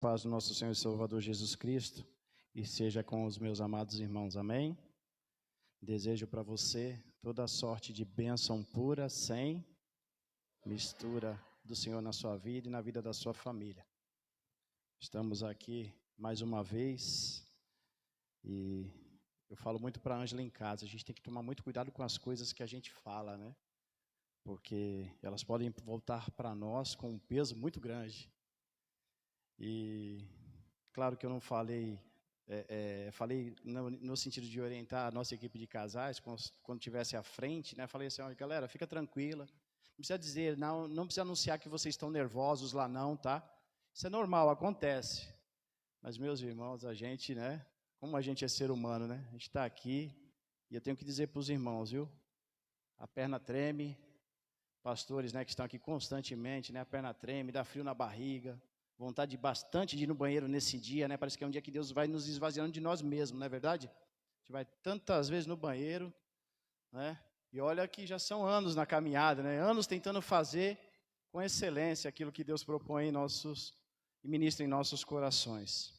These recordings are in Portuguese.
Paz do nosso Senhor e Salvador Jesus Cristo e seja com os meus amados irmãos, amém? Desejo para você toda a sorte de bênção pura, sem mistura do Senhor na sua vida e na vida da sua família. Estamos aqui mais uma vez e eu falo muito para a Ângela em casa, a gente tem que tomar muito cuidado com as coisas que a gente fala, né? Porque elas podem voltar para nós com um peso muito grande. E claro que eu não falei, falei no sentido de orientar a nossa equipe de casais, quando estivesse à frente, né? Falei assim, olha, galera, fica tranquila, não precisa dizer, não precisa anunciar que vocês estão nervosos lá não, tá? Isso é normal, acontece. Mas, meus irmãos, a gente, né? Como a gente é ser humano, né? A gente está aqui e eu tenho que dizer para os irmãos, viu? A perna treme, pastores, né, que estão aqui constantemente, né? A perna treme, dá frio na barriga. Vontade bastante de ir no banheiro nesse dia, né? Parece que é um dia que Deus vai nos esvaziando de nós mesmos, não é verdade? A gente vai tantas vezes no banheiro, né? E olha que já são anos na caminhada, né? Anos tentando fazer com excelência aquilo que Deus propõe em nossos e ministra em nossos corações.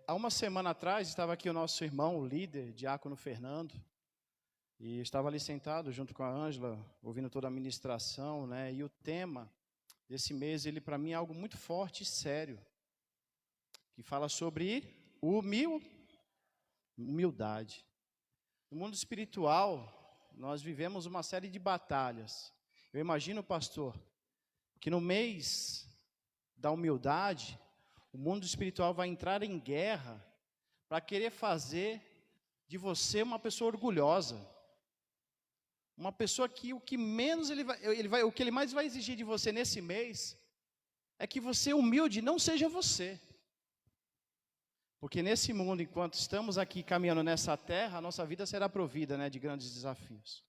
Há uma semana atrás estava aqui o nosso irmão, o líder, diácono Fernando, e estava ali sentado junto com a Ângela, ouvindo toda a ministração, né? E o tema desse mês, ele para mim é algo muito forte e sério, que fala sobre humildade. No mundo espiritual, nós vivemos uma série de batalhas. Eu imagino, pastor, que no mês da humildade, o mundo espiritual vai entrar em guerra para querer fazer de você uma pessoa orgulhosa. Uma pessoa que o que menos o que ele mais vai exigir de você nesse mês é que você humilde não seja você. Porque nesse mundo, enquanto estamos aqui caminhando nessa terra, a nossa vida será provida, né, de grandes desafios.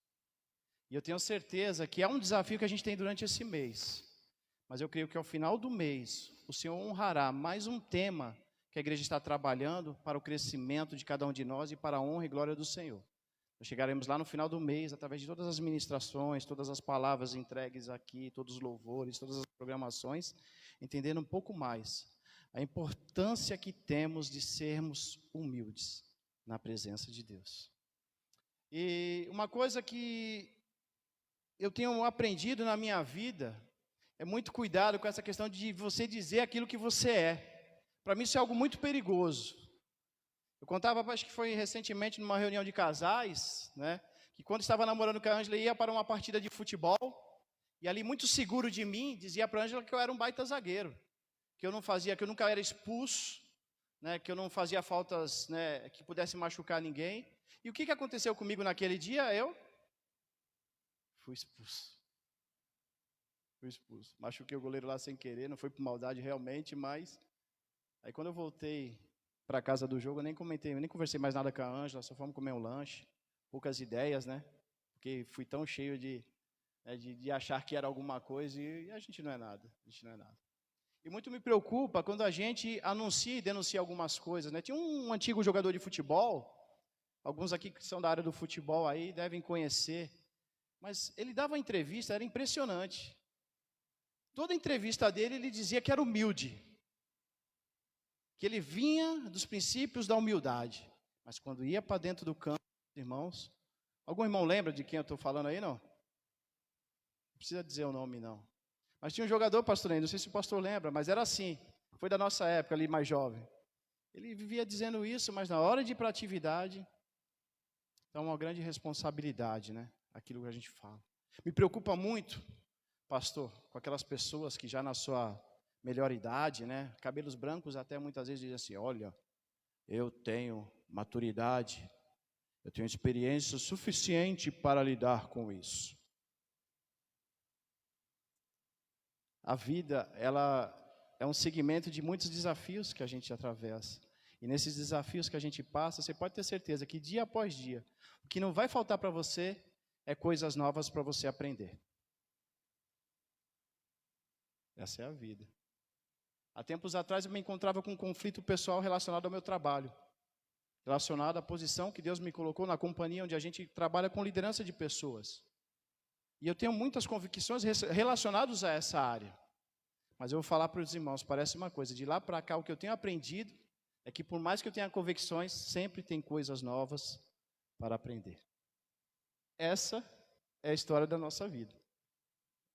E eu tenho certeza que é um desafio que a gente tem durante esse mês. Mas eu creio que ao final do mês, o Senhor honrará mais um tema que a igreja está trabalhando para o crescimento de cada um de nós e para a honra e glória do Senhor. Nós chegaremos lá no final do mês, através de todas as ministrações, todas as palavras entregues aqui, todos os louvores, todas as programações, entendendo um pouco mais a importância que temos de sermos humildes na presença de Deus. E uma coisa que eu tenho aprendido na minha vida é muito cuidado com essa questão de você dizer aquilo que você é. Para mim isso é algo muito perigoso. Eu contava, acho que foi recentemente numa reunião de casais, né, que quando estava namorando com a Ângela, ia para uma partida de futebol, e ali muito seguro de mim, dizia para a Ângela que eu era um baita zagueiro, que eu nunca era expulso, né, que eu não fazia faltas, né, que pudesse machucar ninguém. E o que aconteceu comigo naquele dia? Eu fui expulso. Machuquei o goleiro lá sem querer, não foi por maldade realmente, mas aí quando eu voltei para a casa do jogo, eu nem conversei mais nada com a Ângela, só fomos comer um lanche, poucas ideias, né? Porque fui tão cheio de achar que era alguma coisa e a gente não é nada, E muito me preocupa quando a gente anuncia e denuncia algumas coisas, né? Tinha um antigo jogador de futebol, alguns aqui que são da área do futebol aí devem conhecer, mas ele dava entrevista, era impressionante. Toda entrevista dele, ele dizia que era humilde, que ele vinha dos princípios da humildade, mas quando ia para dentro do campo, irmãos, algum irmão lembra de quem eu estou falando aí, não? Não precisa dizer o nome, não. Mas tinha um jogador, pastor, não sei se o pastor lembra, mas era assim, foi da nossa época ali, mais jovem. Ele vivia dizendo isso, mas na hora de ir para a atividade, é uma grande responsabilidade, né? Aquilo que a gente fala. Me preocupa muito, pastor, com aquelas pessoas que já na sua melhor idade, né? Cabelos brancos até muitas vezes dizem assim, olha, eu tenho maturidade, eu tenho experiência suficiente para lidar com isso. A vida, ela é um segmento de muitos desafios que a gente atravessa. E nesses desafios que a gente passa, você pode ter certeza que dia após dia, o que não vai faltar para você é coisas novas para você aprender. Essa é a vida. Há tempos atrás eu me encontrava com um conflito pessoal relacionado ao meu trabalho, relacionado à posição que Deus me colocou na companhia onde a gente trabalha com liderança de pessoas. E eu tenho muitas convicções relacionadas a essa área. Mas eu vou falar para os irmãos, parece uma coisa, de lá para cá o que eu tenho aprendido é que por mais que eu tenha convicções, sempre tem coisas novas para aprender. Essa é a história da nossa vida.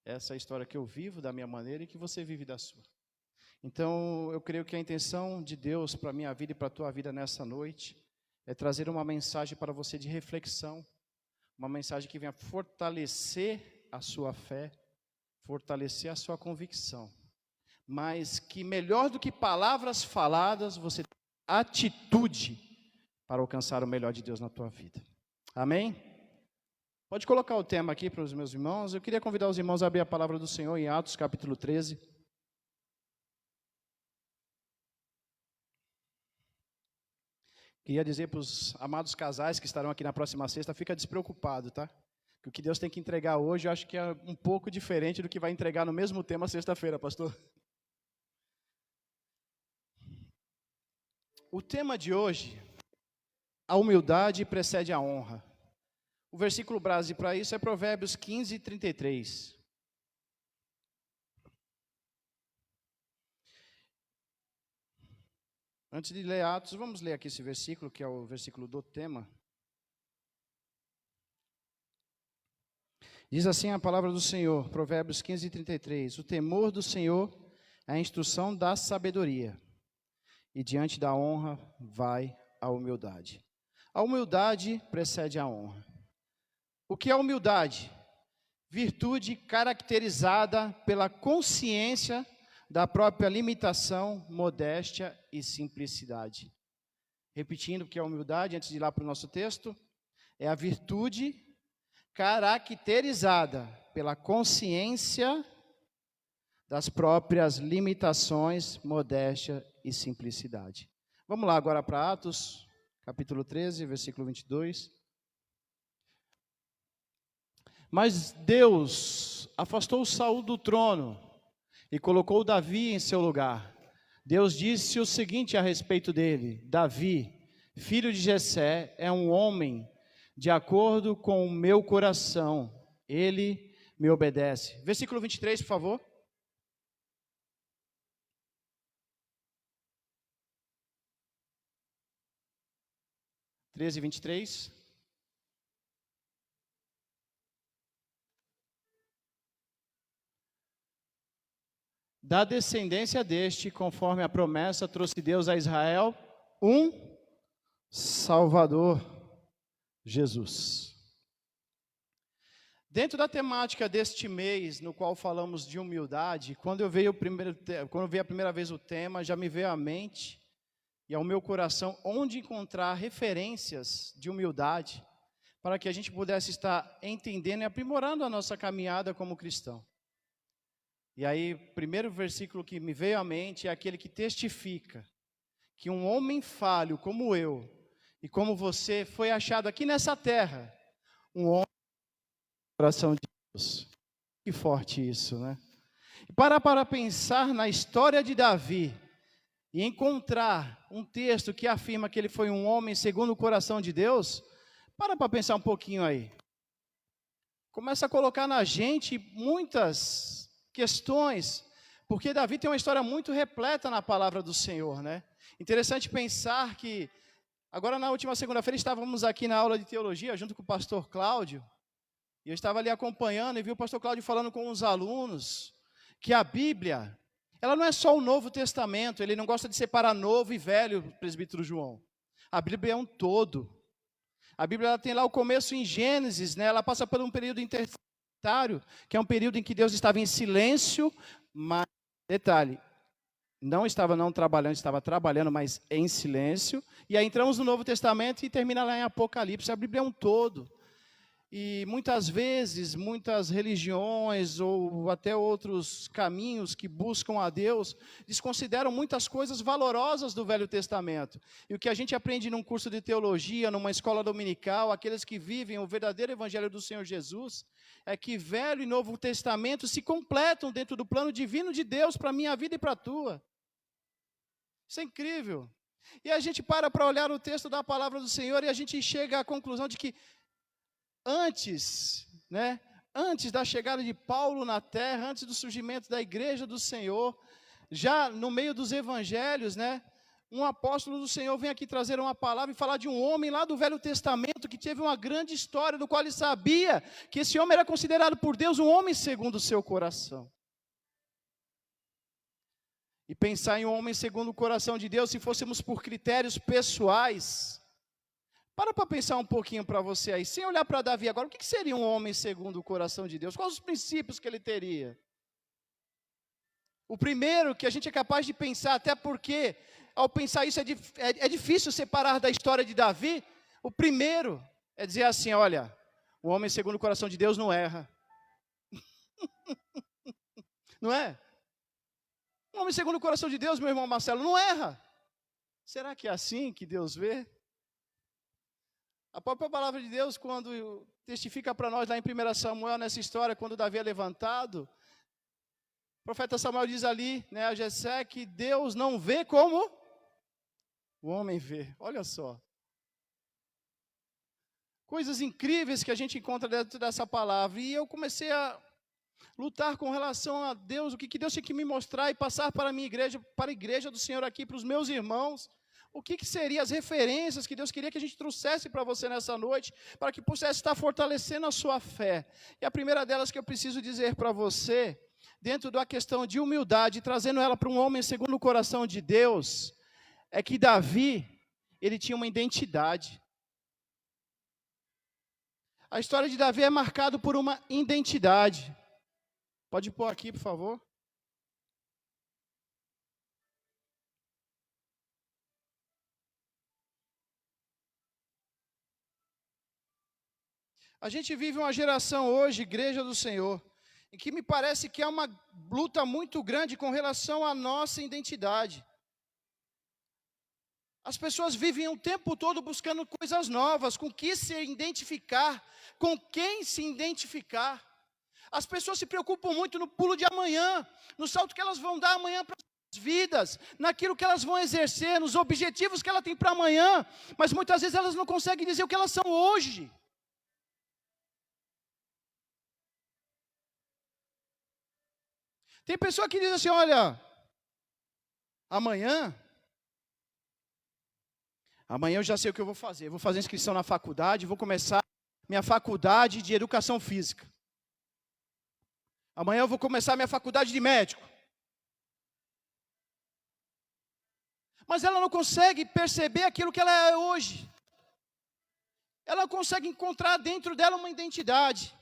Essa é a história que eu vivo da minha maneira e que você vive da sua. Então, eu creio que a intenção de Deus para a minha vida e para a tua vida nessa noite é trazer uma mensagem para você de reflexão, uma mensagem que venha fortalecer a sua fé, fortalecer a sua convicção, mas que melhor do que palavras faladas, você tem atitude para alcançar o melhor de Deus na tua vida. Amém? Pode colocar o tema aqui para os meus irmãos. Eu queria convidar os irmãos a abrir a palavra do Senhor em Atos capítulo 13. Queria dizer para os amados casais que estarão aqui na próxima sexta, fica despreocupado, tá? Que o que Deus tem que entregar hoje, eu acho que é um pouco diferente do que vai entregar no mesmo tema sexta-feira, pastor. O tema de hoje, a humildade precede a honra. O versículo base para isso é Provérbios 15, 33. Antes de ler Atos, vamos ler aqui esse versículo, que é o versículo do tema. Diz assim a palavra do Senhor, Provérbios 15, 33. O temor do Senhor é a instrução da sabedoria, e diante da honra vai a humildade. A humildade precede a honra. O que é humildade? Virtude caracterizada pela consciência da própria limitação, modéstia e simplicidade. Repetindo o que é humildade, antes de ir lá para o nosso texto, é a virtude caracterizada pela consciência das próprias limitações, modéstia e simplicidade. Vamos lá agora para Atos, capítulo 13, versículo 22. Mas Deus afastou Saul do trono e colocou Davi em seu lugar. Deus disse o seguinte a respeito dele: Davi, filho de Jessé, é um homem de acordo com o meu coração, ele me obedece. Versículo 23, por favor. (13 e 23). Da descendência deste, conforme a promessa, trouxe Deus a Israel um Salvador, Jesus. Dentro da temática deste mês, no qual falamos de humildade, quando eu vi a primeira vez o tema, já me veio à mente e ao meu coração onde encontrar referências de humildade, para que a gente pudesse estar entendendo e aprimorando a nossa caminhada como cristão. E aí, o primeiro versículo que me veio à mente é aquele que testifica que um homem falho como eu e como você foi achado aqui nessa terra, um homem do coração de Deus. Que forte isso, né? E para pensar na história de Davi e encontrar um texto que afirma que ele foi um homem segundo o coração de Deus, para pensar um pouquinho aí. Começa a colocar na gente muitas questões, porque Davi tem uma história muito repleta na palavra do Senhor, né? Interessante pensar que, agora na última segunda-feira estávamos aqui na aula de teologia, junto com o pastor Cláudio, e eu estava ali acompanhando e vi o pastor Cláudio falando com os alunos, que a Bíblia, ela não é só o Novo Testamento, ele não gosta de separar novo e velho, presbítero João. A Bíblia é um todo. A Bíblia ela tem lá o começo em Gênesis, né? Ela passa por um período intermediário, que é um período em que Deus estava em silêncio, mas, detalhe, não estava trabalhando, estava trabalhando, mas em silêncio. E aí entramos no Novo Testamento e termina lá em Apocalipse. A Bíblia é um todo. E muitas vezes, muitas religiões ou até outros caminhos que buscam a Deus, desconsideram muitas coisas valorosas do Velho Testamento. E o que a gente aprende num curso de teologia, numa escola dominical, aqueles que vivem o verdadeiro evangelho do Senhor Jesus, é que Velho e Novo Testamento se completam dentro do plano divino de Deus para a minha vida e para a tua. Isso é incrível. E a gente para olhar o texto da palavra do Senhor e a gente chega à conclusão de que antes, né, antes da chegada de Paulo na terra, antes do surgimento da igreja do Senhor, já no meio dos evangelhos, né? Um apóstolo do Senhor vem aqui trazer uma palavra e falar de um homem lá do Velho Testamento que teve uma grande história, do qual ele sabia que esse homem era considerado por Deus um homem segundo o seu coração. E pensar em um homem segundo o coração de Deus, se fôssemos por critérios pessoais, para pensar um pouquinho para você aí, sem olhar para Davi agora, o que seria um homem segundo o coração de Deus? Quais os princípios que ele teria? O primeiro que a gente é capaz de pensar, até porque ao pensar isso é difícil separar da história de Davi, o primeiro é dizer assim, olha, o homem segundo o coração de Deus não erra. Não é? Um homem segundo o coração de Deus, meu irmão Marcelo, não erra. Será que é assim que Deus vê? A própria palavra de Deus, quando testifica para nós lá em 1 Samuel, nessa história, quando Davi é levantado, o profeta Samuel diz ali, né, a Jessé, que Deus não vê como o homem vê. Olha só. Coisas incríveis que a gente encontra dentro dessa palavra. E eu comecei a lutar com relação a Deus, o que Deus tinha que me mostrar e passar para a minha igreja, para a igreja do Senhor aqui, para os meus irmãos. O que seriam as referências que Deus queria que a gente trouxesse para você nessa noite, para que pudesse estar fortalecendo a sua fé. E a primeira delas que eu preciso dizer para você, dentro da questão de humildade, trazendo ela para um homem segundo o coração de Deus, é que Davi, ele tinha uma identidade. A história de Davi é marcada por uma identidade. Pode pôr aqui, por favor. A gente vive uma geração hoje, Igreja do Senhor, em que me parece que há uma luta muito grande com relação à nossa identidade. As pessoas vivem o tempo todo buscando coisas novas, com que se identificar, com quem se identificar. As pessoas se preocupam muito no pulo de amanhã, no salto que elas vão dar amanhã para as suas vidas, naquilo que elas vão exercer, nos objetivos que ela tem para amanhã, mas muitas vezes elas não conseguem dizer o que elas são hoje. Tem pessoa que diz assim, olha, amanhã eu já sei o que eu vou fazer. Eu vou fazer inscrição na faculdade, vou começar minha faculdade de educação física. Amanhã eu vou começar minha faculdade de médico. Mas ela não consegue perceber aquilo que ela é hoje. Ela não consegue encontrar dentro dela uma identidade.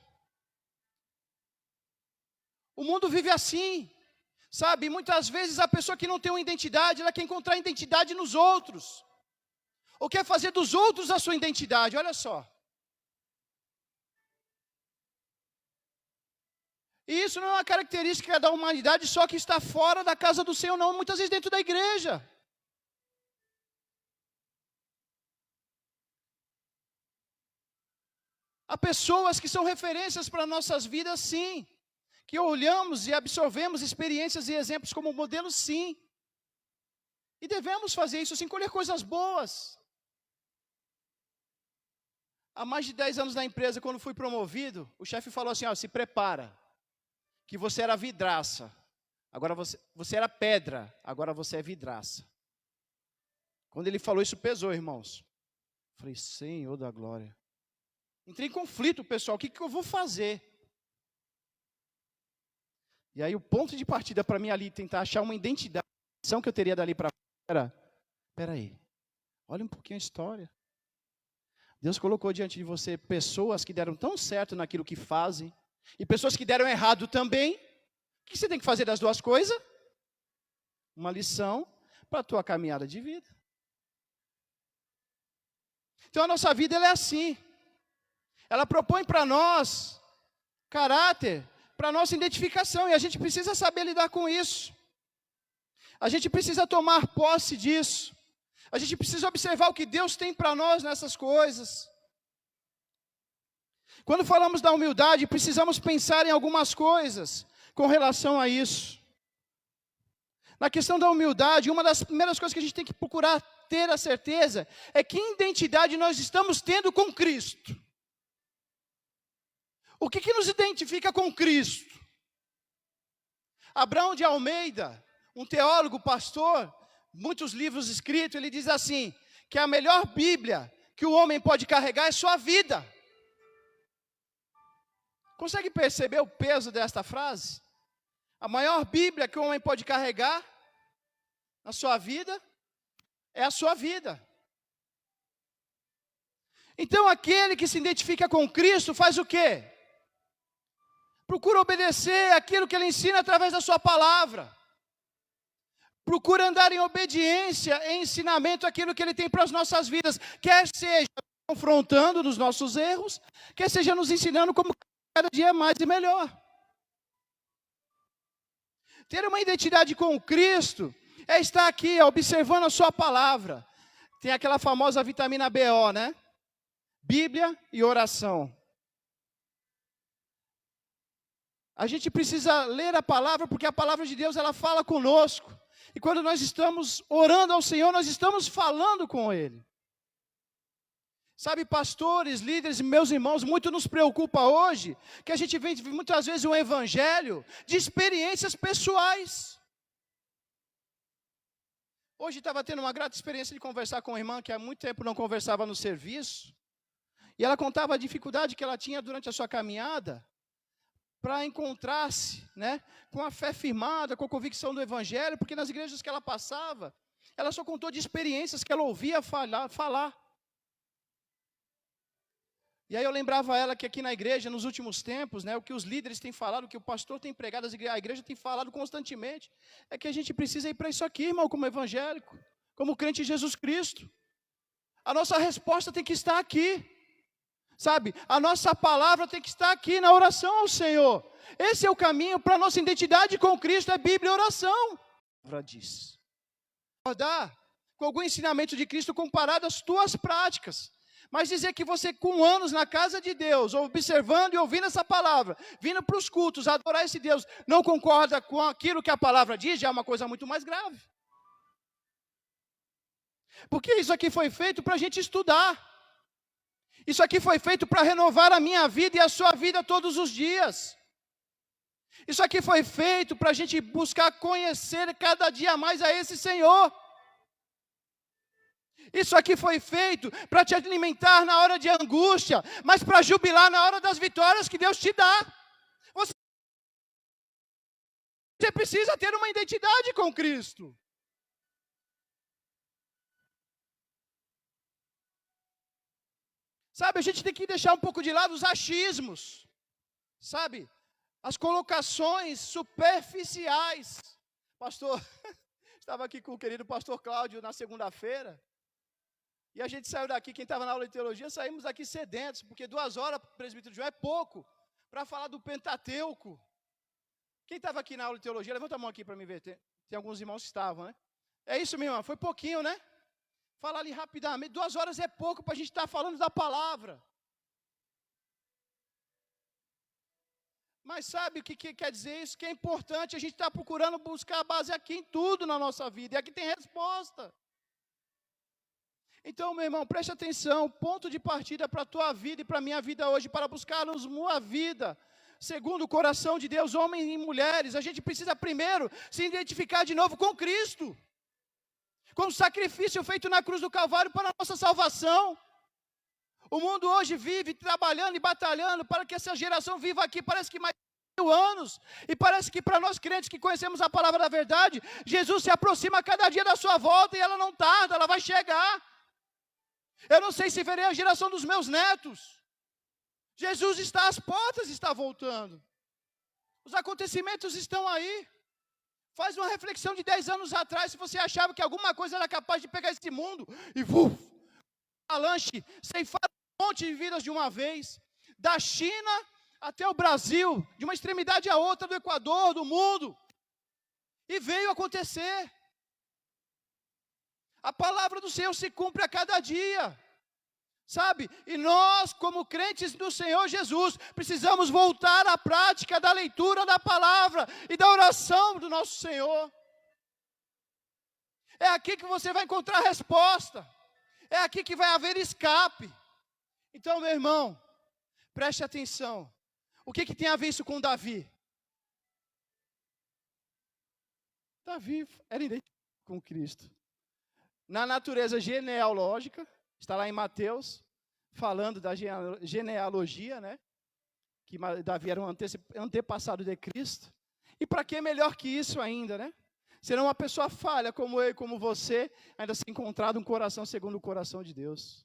O mundo vive assim, sabe? Muitas vezes a pessoa que não tem uma identidade, ela quer encontrar identidade nos outros. Ou quer fazer dos outros a sua identidade, olha só. E isso não é uma característica da humanidade só que está fora da casa do Senhor, não, muitas vezes dentro da igreja. Há pessoas que são referências para nossas vidas, sim. Que olhamos e absorvemos experiências e exemplos como modelo, sim. E devemos fazer isso, sim, colher coisas boas. Há mais de 10 anos na empresa, quando fui promovido, o chefe falou assim, ó, se prepara, que você era vidraça, agora você era pedra, agora você é vidraça. Quando ele falou isso, pesou, irmãos. Falei, Senhor da glória. Entrei em conflito, pessoal, o que eu vou fazer? E aí o ponto de partida para mim ali, tentar achar uma identidade, que eu teria dali para fora, espera aí, olha um pouquinho a história. Deus colocou diante de você pessoas que deram tão certo naquilo que fazem, e pessoas que deram errado também. O que você tem que fazer das duas coisas? Uma lição para a tua caminhada de vida. Então a nossa vida ela é assim. Ela propõe para nós caráter, para nossa identificação, e a gente precisa saber lidar com isso. A gente precisa tomar posse disso. A gente precisa observar o que Deus tem para nós nessas coisas. Quando falamos da humildade, precisamos pensar em algumas coisas com relação a isso. Na questão da humildade, uma das primeiras coisas que a gente tem que procurar ter a certeza é que identidade nós estamos tendo com Cristo. O que nos identifica com Cristo? Abraão de Almeida, um teólogo, pastor, muitos livros escritos, ele diz assim, que a melhor Bíblia que o homem pode carregar é sua vida. Consegue perceber o peso desta frase? A maior Bíblia que o homem pode carregar na sua vida é a sua vida. Então aquele que se identifica com Cristo faz o quê? Procura obedecer aquilo que ele ensina através da sua palavra. Procura andar em obediência, em ensinamento aquilo que ele tem para as nossas vidas. Quer seja confrontando nos nossos erros, quer seja nos ensinando como cada dia mais e melhor. Ter uma identidade com Cristo é estar aqui observando a sua palavra. Tem aquela famosa vitamina BO, né? Bíblia e oração. A gente precisa ler a palavra, porque a palavra de Deus, ela fala conosco. E quando nós estamos orando ao Senhor, nós estamos falando com Ele. Sabe, pastores, líderes, meus irmãos, muito nos preocupa hoje, que a gente vê muitas vezes um evangelho de experiências pessoais. Hoje estava tendo uma grata experiência de conversar com uma irmã que há muito tempo não conversava no serviço. E ela contava a dificuldade que ela tinha durante a sua caminhada para encontrar-se, né, com a fé firmada, com a convicção do evangelho, porque nas igrejas que ela passava, ela só contou de experiências que ela ouvia falar. E aí eu lembrava ela que aqui na igreja, nos últimos tempos, né, o que os líderes têm falado, o que o pastor tem pregado, a igreja tem falado constantemente, é que a gente precisa ir para isso aqui, irmão, como evangélico, como crente em Jesus Cristo. A nossa resposta tem que estar aqui. Sabe, a nossa palavra tem que estar aqui na oração ao Senhor. Esse é o caminho para a nossa identidade com Cristo, é Bíblia e oração. A palavra diz. Acordar com algum ensinamento de Cristo comparado às tuas práticas. Mas dizer que você com anos na casa de Deus, observando e ouvindo essa palavra, vindo para os cultos, adorar esse Deus, não concorda com aquilo que a palavra diz, já é uma coisa muito mais grave. Porque isso aqui foi feito para a gente estudar. Isso aqui foi feito para renovar a minha vida e a sua vida todos os dias. Isso aqui foi feito para a gente buscar conhecer cada dia mais a esse Senhor. Isso aqui foi feito para te alimentar na hora de angústia, mas para jubilar na hora das vitórias que Deus te dá. Você precisa ter uma identidade com Cristo. Sabe, a gente tem que deixar um pouco de lado os achismos, sabe, as colocações superficiais. Pastor, estava aqui com o querido pastor Cláudio na segunda-feira, e a gente saiu daqui, quem estava na aula de teologia, saímos daqui sedentos, porque 2 horas para o presbítero João é pouco, para falar do Pentateuco. Quem estava aqui na aula de teologia, levanta a mão aqui para me ver, tem alguns irmãos que estavam, né? É isso, minha irmã, foi pouquinho, né? Fala ali rapidamente, 2 horas é pouco para a gente estar falando da palavra. Mas sabe o que quer dizer isso? Que é importante a gente estar procurando buscar a base aqui em tudo na nossa vida, e aqui tem resposta. Então, meu irmão, preste atenção, ponto de partida para a tua vida e para a minha vida hoje, para buscarmos uma vida segundo o coração de Deus, homens e mulheres, a gente precisa primeiro se identificar de novo com Cristo. Como sacrifício feito na cruz do Calvário para a nossa salvação. O mundo hoje vive trabalhando e batalhando para que essa geração viva aqui, parece que mais de 1000 anos. E parece que para nós crentes que conhecemos a palavra da verdade, Jesus se aproxima cada dia da sua volta e ela não tarda, ela vai chegar. Eu não sei se verei a geração dos meus netos. Jesus está às portas, está voltando. Os acontecimentos estão aí. Faz uma reflexão de 10 anos atrás, se você achava que alguma coisa era capaz de pegar esse mundo e avalanche, ceifar um monte de vidas de uma vez, da China até o Brasil, de uma extremidade a outra do Equador, do mundo, e veio acontecer. A palavra do Senhor se cumpre a cada dia, sabe? E nós, como crentes do Senhor Jesus, precisamos voltar à prática da leitura da palavra e da oração do nosso Senhor. É aqui que você vai encontrar resposta. É aqui que vai haver escape. Então, meu irmão, preste atenção. O que tem a ver isso com Davi? Davi era idêntico com Cristo. Na natureza genealógica, está lá em Mateus, falando da genealogia, né? Que Davi era um antepassado de Cristo. E para que melhor que isso ainda, né? Será uma pessoa falha como eu e como você, ainda se encontrar um coração segundo o coração de Deus.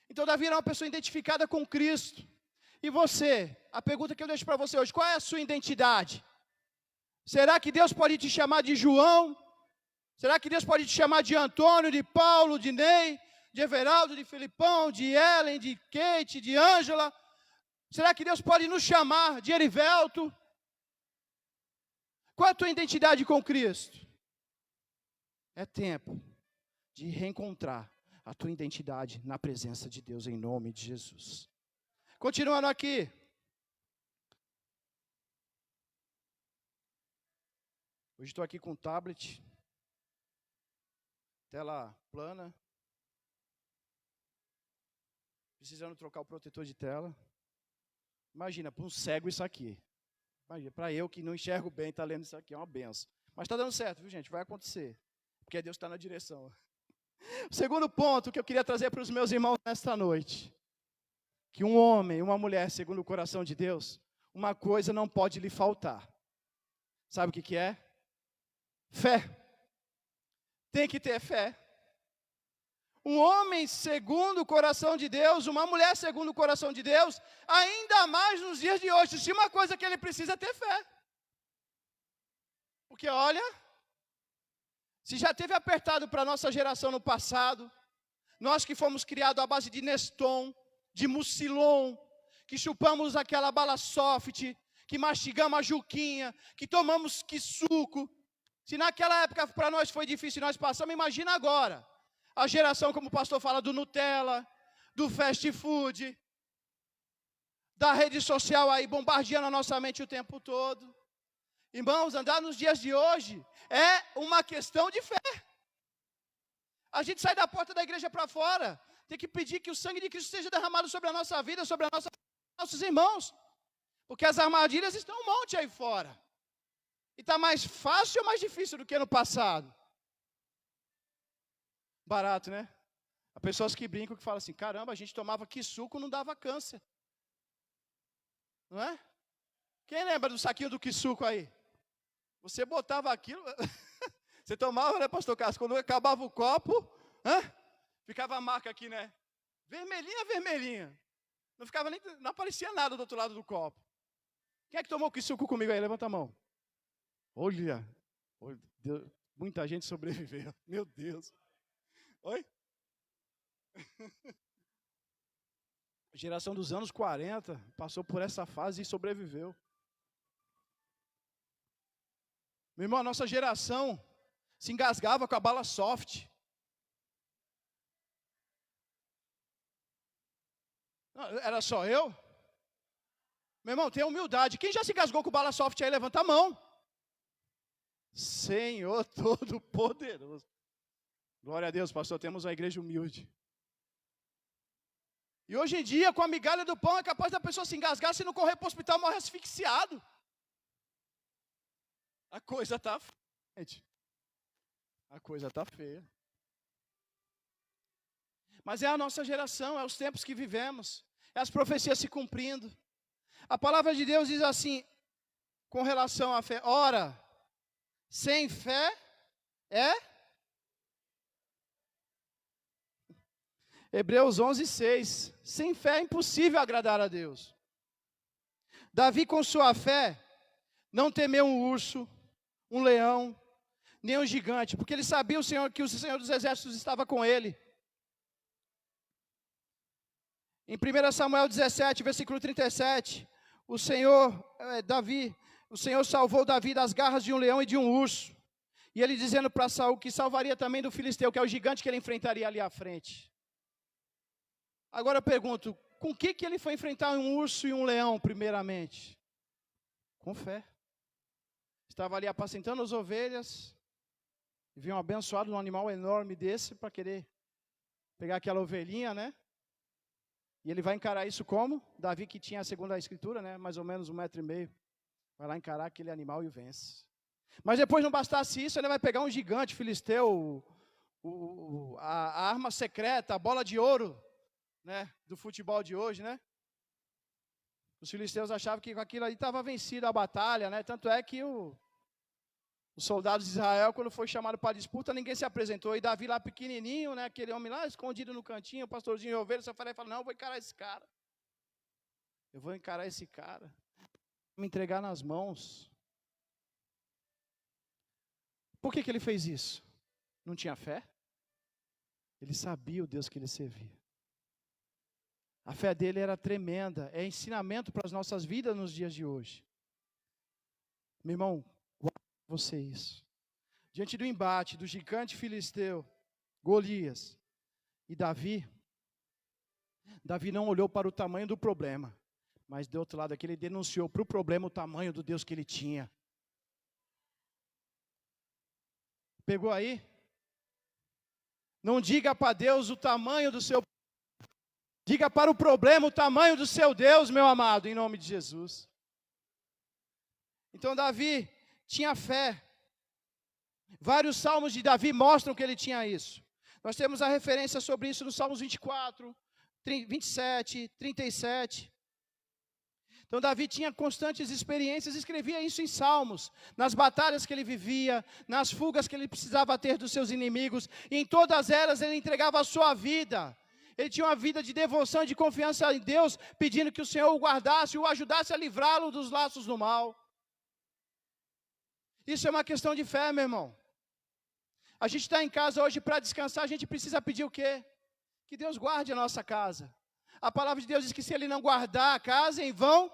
Então Davi era uma pessoa identificada com Cristo. E você, a pergunta que eu deixo para você hoje, qual é a sua identidade? Será que Deus pode te chamar de João? Será que Deus pode te chamar de Antônio, de Paulo, de Ney, de Everaldo, de Filipão, de Ellen, de Kate, de Ângela? Será que Deus pode nos chamar de Erivelto? Qual é a tua identidade com Cristo? É tempo de reencontrar a tua identidade na presença de Deus, em nome de Jesus. Continuando aqui. Hoje estou aqui com o tablet, tela plana, precisando trocar o protetor de tela. Imagina, para um cego isso aqui. Imagina, para eu que não enxergo bem, está lendo isso aqui, é uma benção. Mas está dando certo, viu gente? Vai acontecer, porque Deus está na direção. O segundo ponto que eu queria trazer para os meus irmãos nesta noite, que um homem, uma mulher, segundo o coração de Deus, uma coisa não pode lhe faltar. Sabe o que é? Fé. Tem que ter fé. Um homem segundo o coração de Deus, uma mulher segundo o coração de Deus, ainda mais nos dias de hoje, se uma coisa que ele precisa é ter fé. Porque olha, se já teve apertado para a nossa geração no passado, nós que fomos criados à base de Neston, de Mucilon, que chupamos aquela bala soft, que mastigamos a juquinha, que tomamos que suco, se naquela época para nós foi difícil e nós passamos, imagina agora. A geração, como o pastor fala, do Nutella, do fast food, da rede social aí bombardeando a nossa mente o tempo todo. Irmãos, andar nos dias de hoje é uma questão de fé. A gente sai da porta da igreja para fora, tem que pedir que o sangue de Cristo seja derramado sobre a nossa vida, sobre nossos irmãos. Porque as armadilhas estão um monte aí fora. E está mais fácil ou mais difícil do que no passado? Barato, né? Há pessoas que brincam, que falam assim, caramba, a gente tomava que suco, não dava câncer. Não é? Quem lembra do saquinho do que suco aí? Você botava aquilo, você tomava, né, pastor Cássio? Quando acabava o copo, ficava a marca aqui, né? Vermelhinha, vermelhinha. Não aparecia nada do outro lado do copo. Quem é que tomou que suco comigo aí? Levanta a mão. Olha, Deus, muita gente sobreviveu. Meu Deus. Oi? A geração dos anos 40 passou por essa fase e sobreviveu. Meu irmão, a nossa geração se engasgava com a bala soft. Era só eu? Meu irmão, tenha humildade. Quem já se engasgou com bala soft aí, levanta a mão. Senhor Todo-Poderoso. Glória a Deus, pastor, temos uma igreja humilde. E hoje em dia, com a migalha do pão, é capaz da pessoa se engasgar, se não correr para o hospital, morre asfixiado. A coisa está feia. A coisa está feia. Mas é a nossa geração, é os tempos que vivemos, é as profecias se cumprindo. A palavra de Deus diz assim, com relação à fé, ora, sem fé é... Hebreus 11:6. Sem fé é impossível agradar a Deus. Davi, com sua fé, não temeu um urso, um leão, nem um gigante, porque ele sabia que o Senhor dos Exércitos estava com ele. Em 1 Samuel 17, versículo 37, o Senhor salvou Davi das garras de um leão e de um urso. E ele dizendo para Saul que salvaria também do filisteu, que é o gigante que ele enfrentaria ali à frente. Agora eu pergunto, com que ele foi enfrentar um urso e um leão, primeiramente? Com fé. Estava ali apacentando as ovelhas, e viu um abençoado, um animal enorme desse, para querer pegar aquela ovelhinha, né? E ele vai encarar isso como? Davi, que tinha, segundo a escritura, né, mais ou menos 1,5 m, vai lá encarar aquele animal e o vence. Mas depois não bastasse isso, ele vai pegar um gigante filisteu, a arma secreta, a bola de ouro, né, do futebol de hoje, né? Os filisteus achavam que com aquilo ali estava vencida a batalha, né? Tanto é que os soldados de Israel, quando foi chamado para a disputa, ninguém se apresentou. E Davi lá pequenininho, né, aquele homem lá escondido no cantinho, o pastorzinho de ovelhas, só falou, não, eu vou encarar esse cara. Eu vou encarar esse cara. Me entregar nas mãos. Por que ele fez isso? Não tinha fé? Ele sabia o Deus que ele servia. A fé dele era tremenda. É ensinamento para as nossas vidas nos dias de hoje. Meu irmão, guarde você isso. Diante do embate do gigante filisteu, Golias e Davi não olhou para o tamanho do problema, mas do outro lado aqui ele denunciou para o problema o tamanho do Deus que ele tinha. Pegou aí? Não diga para Deus o tamanho do seu... Diga para o problema o tamanho do seu Deus, meu amado, em nome de Jesus. Então Davi tinha fé. Vários salmos de Davi mostram que ele tinha isso. Nós temos a referência sobre isso nos Salmos 24, 27, 37. Então Davi tinha constantes experiências, escrevia isso em salmos, nas batalhas que ele vivia, nas fugas que ele precisava ter dos seus inimigos, e em todas elas ele entregava a sua vida. Ele tinha uma vida de devoção e de confiança em Deus, pedindo que o Senhor o guardasse e o ajudasse a livrá-lo dos laços do mal. Isso é uma questão de fé, meu irmão. A gente está em casa hoje para descansar, a gente precisa pedir o quê? Que Deus guarde a nossa casa. A palavra de Deus diz que se Ele não guardar a casa, em vão.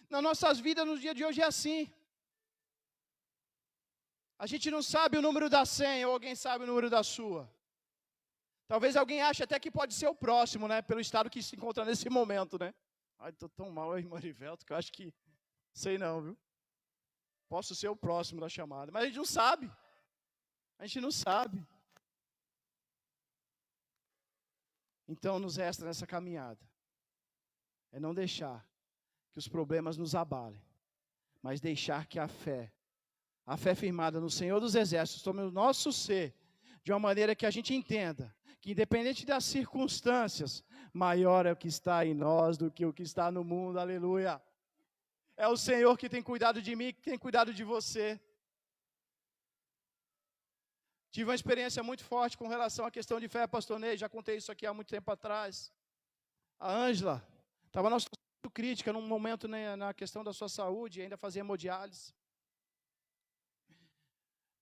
Nas nossas vidas, no dia de hoje, é assim. A gente não sabe o número da senha, ou alguém sabe o número da sua. Talvez alguém ache até que pode ser o próximo, né? Pelo estado que se encontra nesse momento, né? Ai, estou tão mal, irmão Rivelto, que eu acho que... Sei não, viu? Posso ser o próximo da chamada. Mas a gente não sabe. A gente não sabe. Então, nos resta nessa caminhada é não deixar que os problemas nos abalem, mas deixar que a fé firmada no Senhor dos Exércitos, tome o nosso ser, de uma maneira que a gente entenda que, independente das circunstâncias, maior é o que está em nós do que o que está no mundo, aleluia. É o Senhor que tem cuidado de mim, que tem cuidado de você. Tive uma experiência muito forte com relação à questão de fé, pastor Ney, já contei isso aqui há muito tempo atrás. A Ângela estava numa situação muito crítica, num momento, né, na questão da sua saúde, ainda fazia hemodiálise.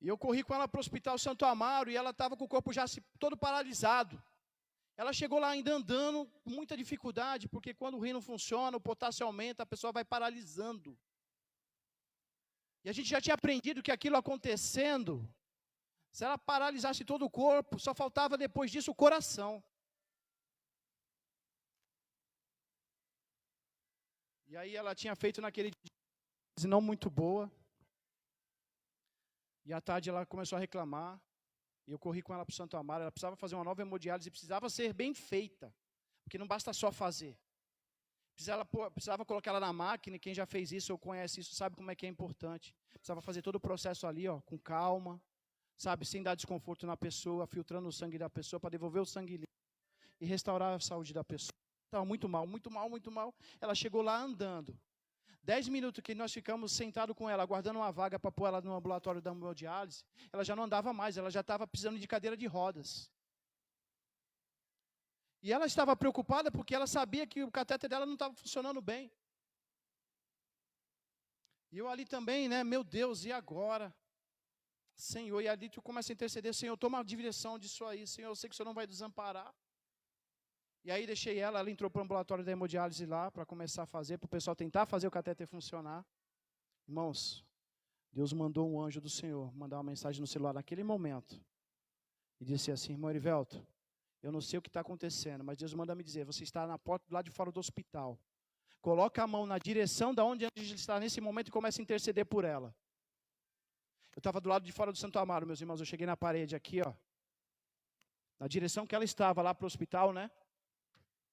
E eu corri com ela para o Hospital Santo Amaro, e ela estava com o corpo já todo paralisado. Ela chegou lá ainda andando com muita dificuldade, porque quando o rim não funciona, o potássio aumenta, a pessoa vai paralisando. E a gente já tinha aprendido que aquilo acontecendo, se ela paralisasse todo o corpo, só faltava depois disso o coração. E aí ela tinha feito naquele dia não muito boa. E à tarde ela começou a reclamar. E eu corri com ela para o Santo Amaro. Ela precisava fazer uma nova hemodiálise e precisava ser bem feita. Porque não basta só fazer. Precisava colocar ela na máquina, e quem já fez isso ou conhece isso sabe como é que é importante. Precisava fazer todo o processo ali, ó, com calma, sabe, sem dar desconforto na pessoa, filtrando o sangue da pessoa para devolver o sangue limpo e restaurar a saúde da pessoa. Estava muito mal, muito mal, muito mal. Ela chegou lá andando. 10 minutos que nós ficamos sentados com ela, aguardando uma vaga para pôr ela no ambulatório da hemodiálise, ela já não andava mais, ela já estava precisando de cadeira de rodas. E ela estava preocupada porque ela sabia que o catéter dela não estava funcionando bem. E eu ali também, né, meu Deus, e agora? Senhor, e ali tu começa a interceder, Senhor, toma a direção disso aí, Senhor, eu sei que o Senhor não vai desamparar. E aí deixei ela entrou para o ambulatório da hemodiálise lá, para começar a fazer, para o pessoal tentar fazer o catéter funcionar. Irmãos, Deus mandou um anjo do Senhor, mandar uma mensagem no celular naquele momento. E disse assim, irmão Erivelto, eu não sei o que está acontecendo, mas Deus manda me dizer, você está na porta do lado de fora do hospital. Coloca a mão na direção de onde ele está nesse momento e começa a interceder por ela. Eu estava do lado de fora do Santo Amaro, meus irmãos, eu cheguei na parede aqui, ó. na direção que ela estava, lá para o hospital, né?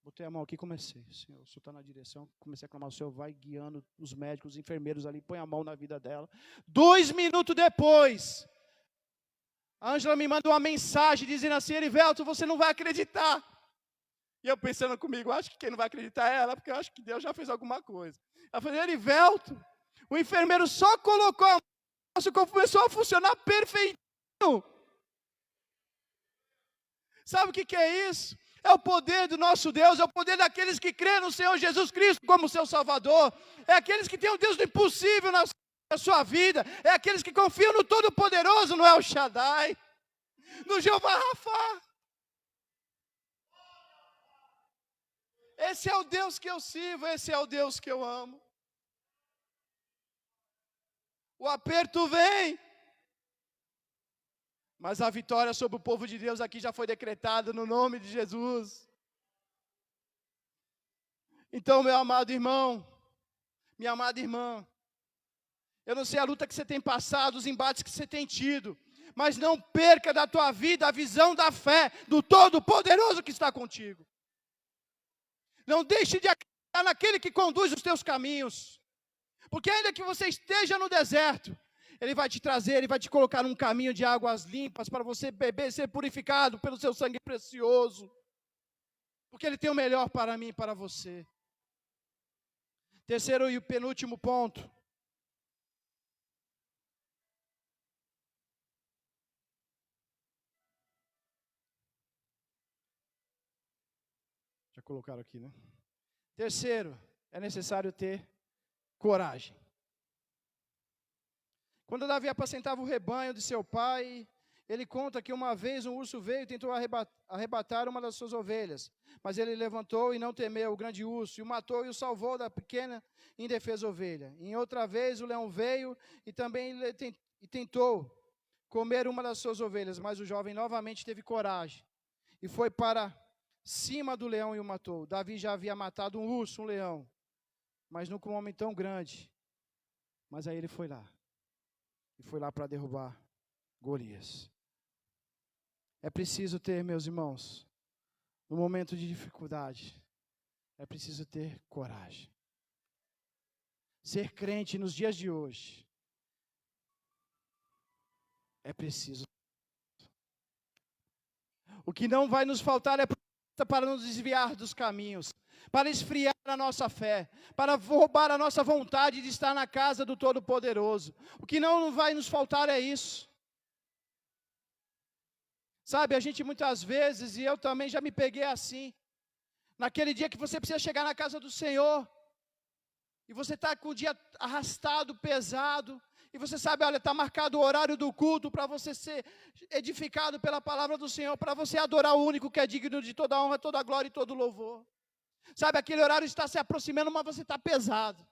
Botei a mão aqui e comecei. Senhor, o Senhor está na direção. Comecei a clamar, o Senhor vai guiando os médicos, os enfermeiros ali, põe a mão na vida dela. 2 minutos depois, a Ângela me manda uma mensagem dizendo assim: Erivelto, você não vai acreditar. E eu pensando comigo, acho que quem não vai acreditar é ela, porque eu acho que Deus já fez alguma coisa. Ela falou: Erivelto, o enfermeiro só colocou a mão, começou a funcionar perfeitinho. Sabe o que é isso? É o poder do nosso Deus, é o poder daqueles que crêem no Senhor Jesus Cristo como seu Salvador. É aqueles que têm o Deus do impossível na sua vida. É aqueles que confiam no Todo-Poderoso, no El Shaddai, no Jeová Rafá. Esse é o Deus que eu sirvo, esse é o Deus que eu amo. O aperto vem, mas a vitória sobre o povo de Deus aqui já foi decretada no nome de Jesus. Então, meu amado irmão, minha amada irmã, eu não sei a luta que você tem passado, os embates que você tem tido, mas não perca da tua vida a visão da fé do Todo-Poderoso que está contigo. Não deixe de acreditar naquele que conduz os teus caminhos, porque ainda que você esteja no deserto, Ele vai te trazer, Ele vai te colocar num caminho de águas limpas, para você beber, ser purificado pelo seu sangue precioso, porque Ele tem o melhor para mim e para você. Terceiro e penúltimo ponto. Já colocaram aqui, né? Terceiro, é necessário ter coragem. Quando Davi apacentava o rebanho de seu pai, ele conta que uma vez um urso veio e tentou arrebatar uma das suas ovelhas. Mas ele levantou e não temeu o grande urso, e o matou e o salvou da pequena e indefesa ovelha. Em outra vez o leão veio e também tentou comer uma das suas ovelhas, mas o jovem novamente teve coragem e foi para cima do leão e o matou. Davi já havia matado um urso, um leão, mas nunca um homem tão grande. Mas aí ele foi lá. E foi lá para derrubar Golias. É preciso ter, meus irmãos, no momento de dificuldade, é preciso ter coragem. Ser crente nos dias de hoje, é preciso. O que não vai nos faltar é para nos desviar dos caminhos, para esfriar a nossa fé, para roubar a nossa vontade de estar na casa do Todo-Poderoso. O que não vai nos faltar é isso. Sabe, a gente muitas vezes, e eu também já me peguei assim, naquele dia que você precisa chegar na casa do Senhor, e você está com o dia arrastado, pesado, e você sabe, olha, está marcado o horário do culto para você ser edificado pela palavra do Senhor, para você adorar o único que é digno de toda honra, toda glória e todo louvor. Sabe, aquele horário está se aproximando, mas você está pesado.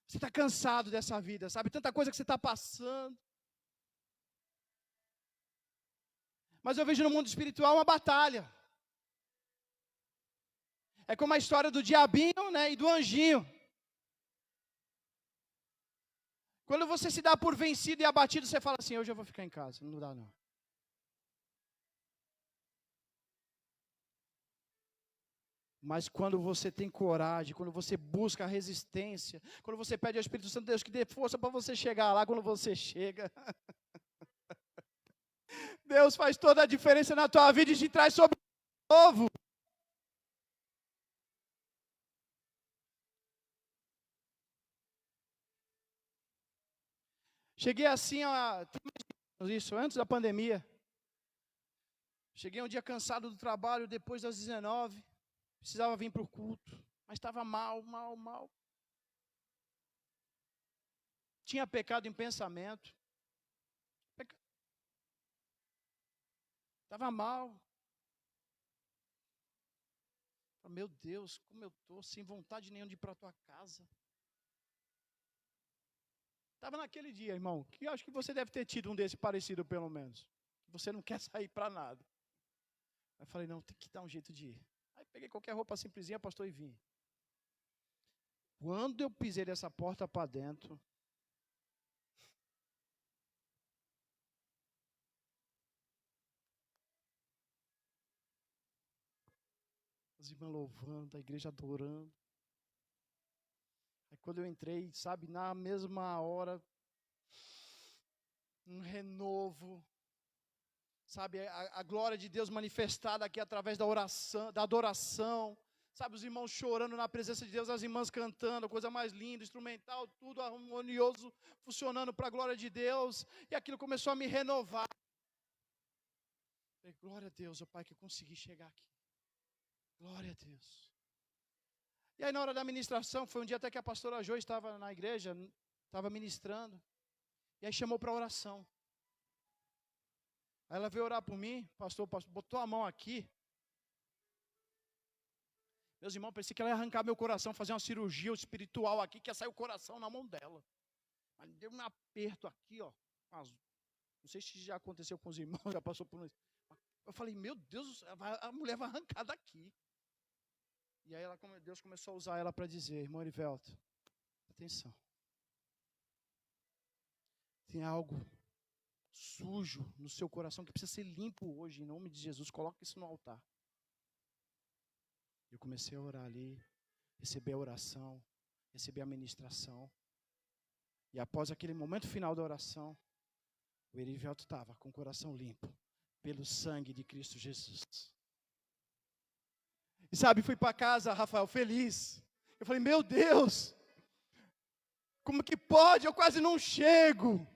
Você está cansado dessa vida, sabe, tanta coisa que você está passando. Mas eu vejo no mundo espiritual uma batalha. É como a história do diabinho, né, e do anjinho. Quando você se dá por vencido e abatido, você fala assim: hoje eu vou ficar em casa, não dá não. Mas quando você tem coragem, quando você busca a resistência, quando você pede ao Espírito Santo de Deus que dê força para você chegar lá, quando você chega, Deus faz toda a diferença na tua vida e te traz sobre o novo. Cheguei assim, isso antes da pandemia. Cheguei um dia cansado do trabalho, depois das 19, precisava vir para o culto, mas estava mal. Tinha pecado em pensamento. Estava mal. Meu Deus, como eu estou, sem vontade nenhuma de ir para a tua casa. Estava naquele dia, irmão, que eu acho que você deve ter tido um desse parecido, pelo menos. Você não quer sair para nada. Aí falei, não, tem que dar um jeito de ir. Aí peguei qualquer roupa simplesinha, pastor, e vim. Quando eu pisei dessa porta para dentro, as irmãs louvando, a igreja adorando. Aí quando eu entrei, sabe, na mesma hora, um renovo, sabe, a glória de Deus manifestada aqui através da oração, da adoração, sabe, os irmãos chorando na presença de Deus, as irmãs cantando, coisa mais linda, instrumental, tudo harmonioso, funcionando para a glória de Deus, e aquilo começou a me renovar. Falei, glória a Deus, ó Pai, que eu consegui chegar aqui. Glória a Deus. E aí na hora da ministração, foi um dia até que a pastora Jo estava na igreja, estava ministrando, e aí chamou para oração. Aí ela veio orar por mim, pastor, botou a mão aqui. Meus irmãos, pensei que ela ia arrancar meu coração, fazer uma cirurgia espiritual aqui, que ia sair o coração na mão dela. Mas deu um aperto aqui, ó. Não sei se já aconteceu com os irmãos, já passou por isso. Eu falei, meu Deus, a mulher vai arrancar daqui. E aí Deus começou a usar ela para dizer, irmão Erivelto, atenção. Tem algo sujo no seu coração que precisa ser limpo hoje, em nome de Jesus. Coloque isso no altar. Eu comecei a orar ali, receber a oração, receber a ministração. E após aquele momento final da oração, o Erivelto estava com o coração limpo, pelo sangue de Cristo Jesus. E sabe, fui para casa, Rafael, feliz. Eu falei, meu Deus, como que pode? Eu quase não chego.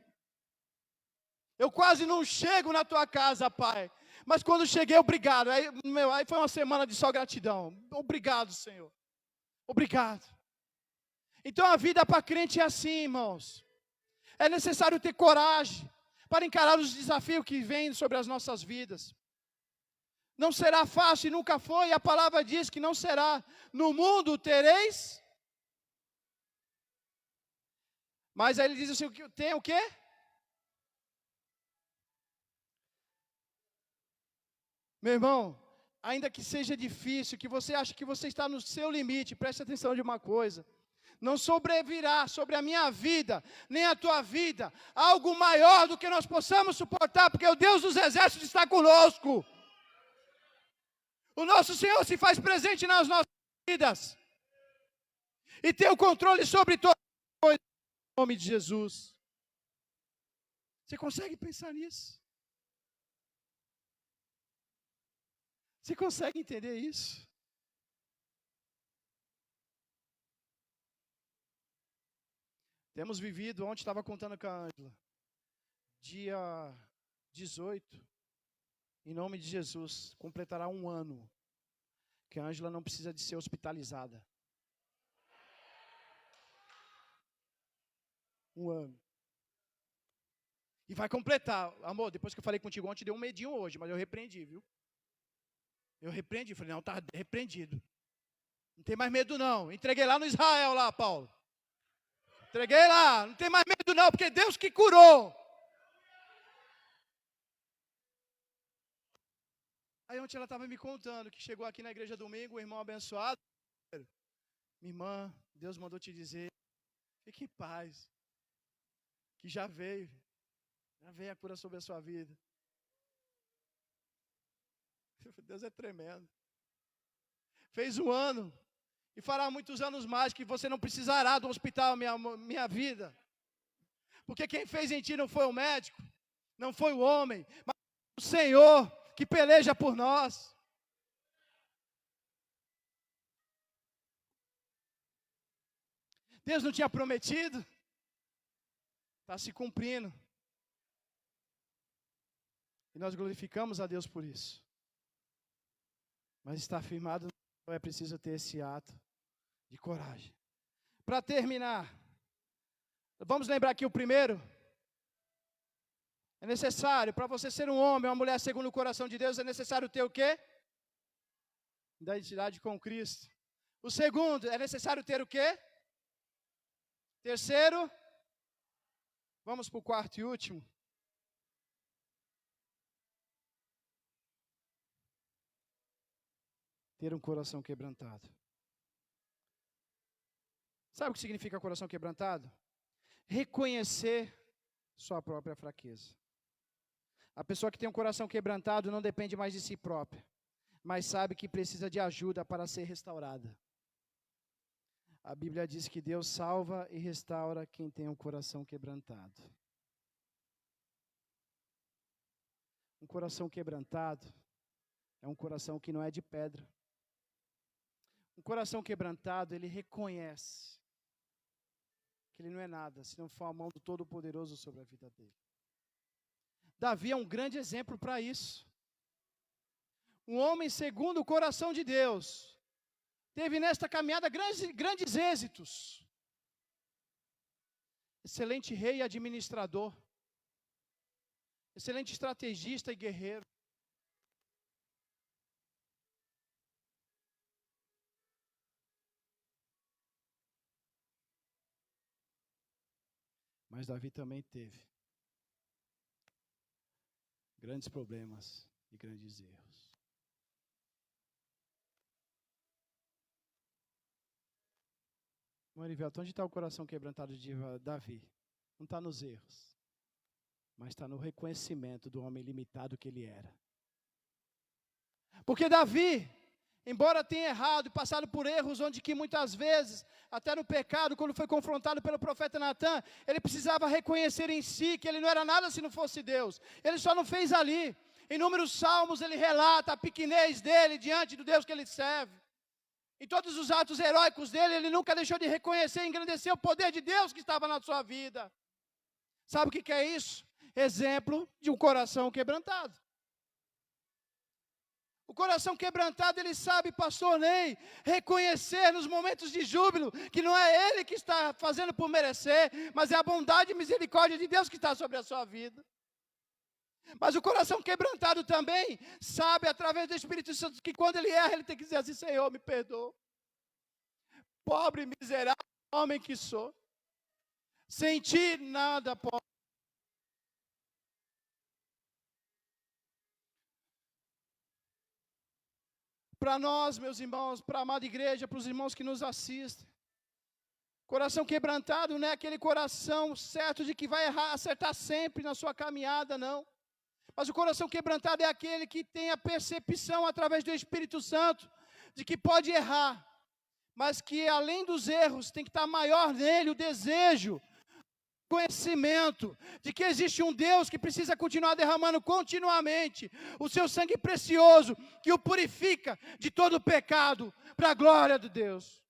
Eu quase não chego na tua casa, Pai. Mas quando cheguei, obrigado. Aí foi uma semana de só gratidão. Obrigado, Senhor. Obrigado. Então a vida para crente é assim, irmãos. É necessário ter coragem para encarar os desafios que vêm sobre as nossas vidas. Não será fácil, nunca foi, e a palavra diz que não será. No mundo tereis. Mas aí ele diz assim, tem o quê? Meu irmão, ainda que seja difícil, que você ache que você está no seu limite, preste atenção de uma coisa. Não sobrevirá sobre a minha vida, nem a tua vida, algo maior do que nós possamos suportar, porque o Deus dos exércitos está conosco. O nosso Senhor se faz presente nas nossas vidas. E tem o controle sobre todas as coisas, em nome de Jesus. Você consegue pensar nisso? Você consegue entender isso? Temos vivido, ontem estava contando com a Ângela, dia 18, em nome de Jesus, completará 1 ano, que a Ângela não precisa de ser hospitalizada. 1 ano. E vai completar. Amor, depois que eu falei contigo ontem, deu um medinho hoje, mas eu repreendi, viu? Eu repreendi, falei, não, está repreendido. Não tem mais medo não. Entreguei lá no Israel, lá, Paulo. Entreguei lá, não tem mais medo não, porque Deus que curou. Aí ontem ela estava me contando que chegou aqui na igreja domingo, o irmão abençoado. Minha irmã, Deus mandou te dizer, fique em paz, que já veio a cura sobre a sua vida. Deus é tremendo. Fez 1 ano, e fará muitos anos mais, que você não precisará do hospital, minha vida. Porque quem fez em ti não foi o médico, não foi o homem, mas o Senhor que peleja por nós. Deus não tinha prometido? Está se cumprindo. E nós glorificamos a Deus por isso. Mas está afirmado, é preciso ter esse ato de coragem. Para terminar, vamos lembrar que o primeiro, é necessário, para você ser um homem, uma mulher segundo o coração de Deus, é necessário ter o quê? Identidade com Cristo. O segundo, é necessário ter o quê? Terceiro, vamos para o quarto e último. Ter um coração quebrantado. Sabe o que significa coração quebrantado? Reconhecer sua própria fraqueza. A pessoa que tem um coração quebrantado não depende mais de si própria, mas sabe que precisa de ajuda para ser restaurada. A Bíblia diz que Deus salva e restaura quem tem um coração quebrantado. Um coração quebrantado é um coração que não é de pedra. Um coração quebrantado, ele reconhece que ele não é nada, se não for a mão do Todo-Poderoso sobre a vida dele. Davi é um grande exemplo para isso. Um homem segundo o coração de Deus. Teve nesta caminhada grandes êxitos. Excelente rei e administrador. Excelente estrategista e guerreiro. Mas Davi também teve grandes problemas e grandes erros. Morivelto, onde está o coração quebrantado de Davi? Não está nos erros, mas está no reconhecimento do homem limitado que ele era. Porque Davi, embora tenha errado e passado por erros, onde que muitas vezes, até no pecado, quando foi confrontado pelo profeta Natan, ele precisava reconhecer em si que ele não era nada se não fosse Deus. Ele só não fez ali. Em inúmeros salmos ele relata a pequenez dele diante do Deus que ele serve. Em todos os atos heróicos dele, ele nunca deixou de reconhecer e engrandecer o poder de Deus que estava na sua vida. Sabe o que é isso? Exemplo de um coração quebrantado. O coração quebrantado, ele sabe, pastor Ney, reconhecer nos momentos de júbilo, que não é ele que está fazendo por merecer, mas é a bondade e misericórdia de Deus que está sobre a sua vida. Mas o coração quebrantado também sabe, através do Espírito Santo, que quando ele erra, ele tem que dizer assim: Senhor, me perdoa. Pobre, miserável homem que sou. Sem ti nada posso. Para nós, meus irmãos, para a amada igreja, para os irmãos que nos assistem, coração quebrantado não é aquele coração certo de que vai errar, acertar sempre na sua caminhada, não. Mas o coração quebrantado é aquele que tem a percepção através do Espírito Santo de que pode errar, mas que além dos erros tem que estar maior nele o desejo, o conhecimento de que existe um Deus que precisa continuar derramando continuamente o seu sangue precioso, que o purifica de todo o pecado, para a glória de Deus.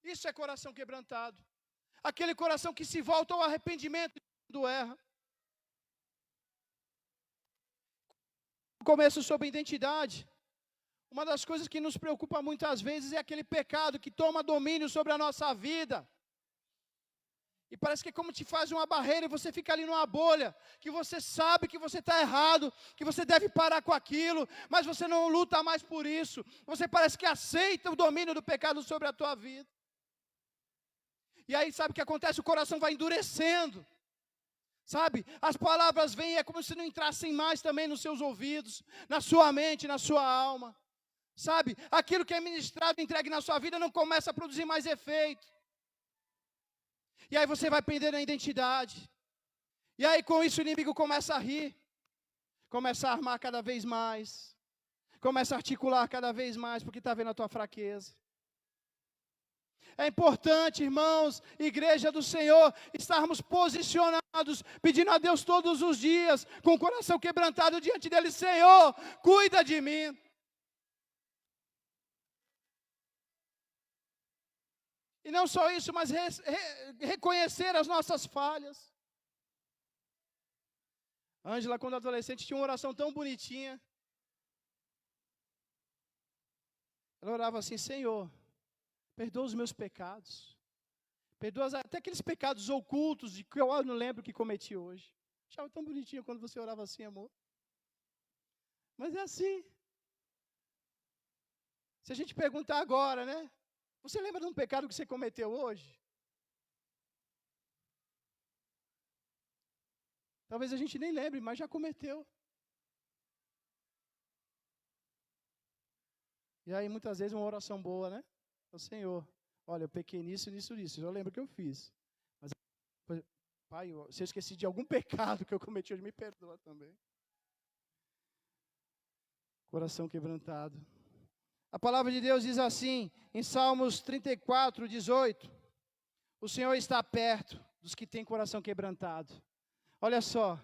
Isso é coração quebrantado. Aquele coração que se volta ao arrependimento quando erra. No começo sobre identidade. Uma das coisas que nos preocupa muitas vezes é aquele pecado que toma domínio sobre a nossa vida. E parece que é como te faz uma barreira e você fica ali numa bolha, que você sabe que você está errado, que você deve parar com aquilo, mas você não luta mais por isso. Você parece que aceita o domínio do pecado sobre a tua vida. E aí sabe o que acontece? O coração vai endurecendo. Sabe, as palavras vêm, é como se não entrassem mais também nos seus ouvidos, na sua mente, na sua alma. Sabe, aquilo que é ministrado, entregue na sua vida, não começa a produzir mais efeito. E aí você vai perdendo a identidade. E aí com isso o inimigo começa a rir. Começa a armar cada vez mais. Começa a articular cada vez mais, porque está vendo a tua fraqueza. É importante, irmãos, igreja do Senhor, estarmos posicionados, pedindo a Deus todos os dias, com o coração quebrantado diante dele: Senhor, cuida de mim. E não só isso, mas reconhecer as nossas falhas. Ângela, quando adolescente, tinha uma oração tão bonitinha. Ela orava assim: Senhor, perdoa os meus pecados. Perdoa até aqueles pecados ocultos de que eu não lembro que cometi hoje. Achava tão bonitinho quando você orava assim, amor. Mas é assim. Se a gente perguntar agora, né? Você lembra de um pecado que você cometeu hoje? Talvez a gente nem lembre, mas já cometeu. E aí muitas vezes uma oração boa, né? O Senhor, olha, eu pequei nisso, nisso, nisso. Eu lembro que eu fiz. Mas, Pai, se eu esqueci de algum pecado que eu cometi hoje, me perdoa também. Coração quebrantado. A palavra de Deus diz assim, em Salmos 34, 18. O Senhor está perto dos que têm coração quebrantado. Olha só.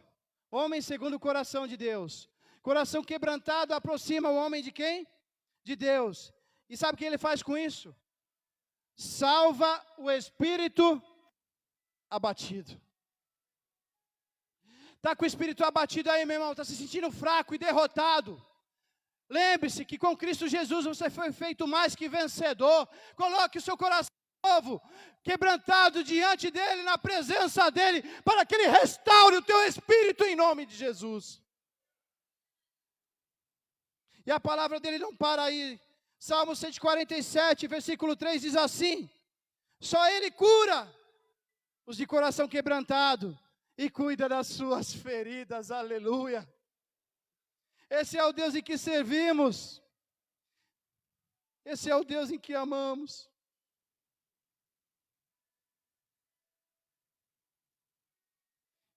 Homem segundo o coração de Deus. Coração quebrantado aproxima o homem de quem? De Deus. E sabe o que ele faz com isso? Salva o espírito abatido. Está com o espírito abatido aí, meu irmão? Está se sentindo fraco e derrotado? Lembre-se que com Cristo Jesus você foi feito mais que vencedor. Coloque o seu coração novo, quebrantado diante dEle, na presença dEle, para que Ele restaure o teu espírito em nome de Jesus. E a palavra dEle não para aí. Salmo 147, versículo 3 diz assim: só Ele cura os de coração quebrantado e cuida das suas feridas, aleluia. Esse é o Deus em que servimos. Esse é o Deus em que amamos.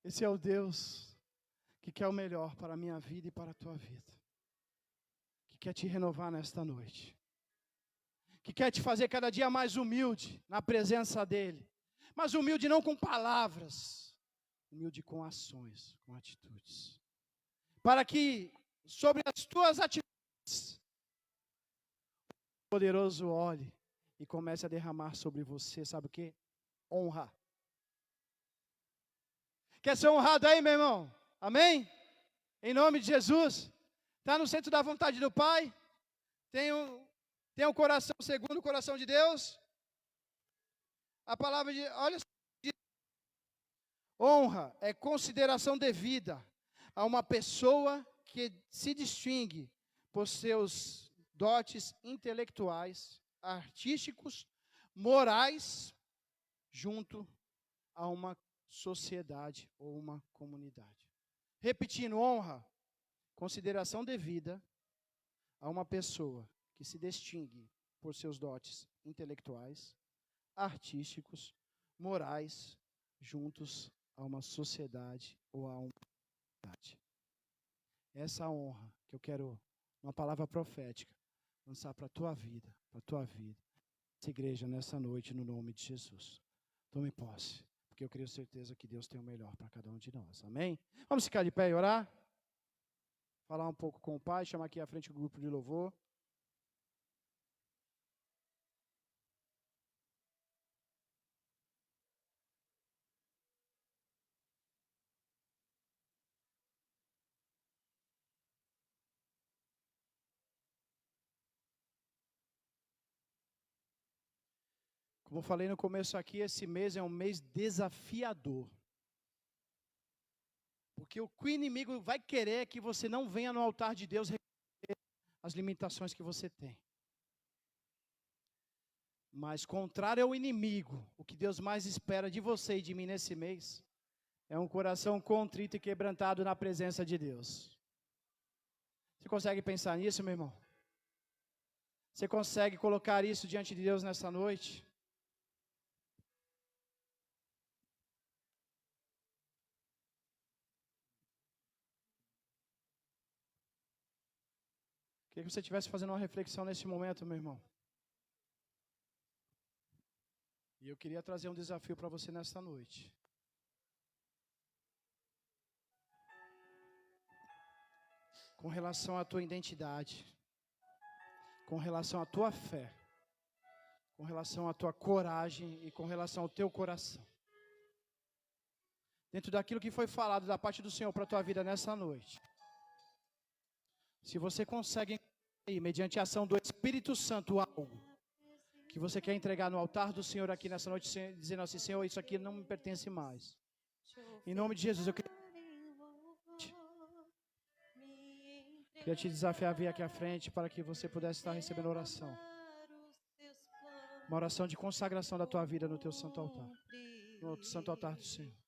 Esse é o Deus que quer o melhor para a minha vida e para a tua vida. Que quer te renovar nesta noite. Que quer te fazer cada dia mais humilde na presença dEle. Mas humilde não com palavras, humilde com ações, com atitudes. Para que sobre as tuas atitudes, o poderoso olhe e comece a derramar sobre você, sabe o que? Honra. Quer ser honrado aí, meu irmão? Amém? Em nome de Jesus. Está no centro da vontade do Pai? Tem um coração segundo o coração de Deus? A palavra de... Olha só. Honra é consideração devida a uma pessoa que se distingue por seus dotes intelectuais, artísticos, morais, junto a uma sociedade ou uma comunidade. Repetindo, honra, consideração devida a uma pessoa que se distingue por seus dotes intelectuais, artísticos, morais, juntos a uma sociedade ou a uma comunidade. Essa honra que eu quero, uma palavra profética, lançar para a tua vida, essa igreja nessa noite, no nome de Jesus. Tome posse, porque eu tenho certeza que Deus tem o melhor para cada um de nós. Amém? Vamos ficar de pé e orar? Falar um pouco com o Pai, chamar aqui à frente o grupo de louvor. Como eu falei no começo aqui, esse mês é um mês desafiador. Porque o que o inimigo vai querer é que você não venha no altar de Deus reconhecer as limitações que você tem. Mas contrário ao inimigo, o que Deus mais espera de você e de mim nesse mês é um coração contrito e quebrantado na presença de Deus. Você consegue pensar nisso, meu irmão? Você consegue colocar isso diante de Deus nessa noite? Queria que você estivesse fazendo uma reflexão nesse momento, meu irmão. E eu queria trazer um desafio para você nesta noite. Com relação à tua identidade, com relação à tua fé, com relação à tua coragem e com relação ao teu coração. Dentro daquilo que foi falado da parte do Senhor para a tua vida nessa noite. Se você consegue, mediante a ação do Espírito Santo, algo que você quer entregar no altar do Senhor aqui nessa noite, dizendo assim: Senhor, isso aqui não me pertence mais. Em nome de Jesus, eu queria te desafiar a vir aqui à frente para que você pudesse estar recebendo oração. Uma oração de consagração da tua vida no teu santo altar. No santo altar do Senhor.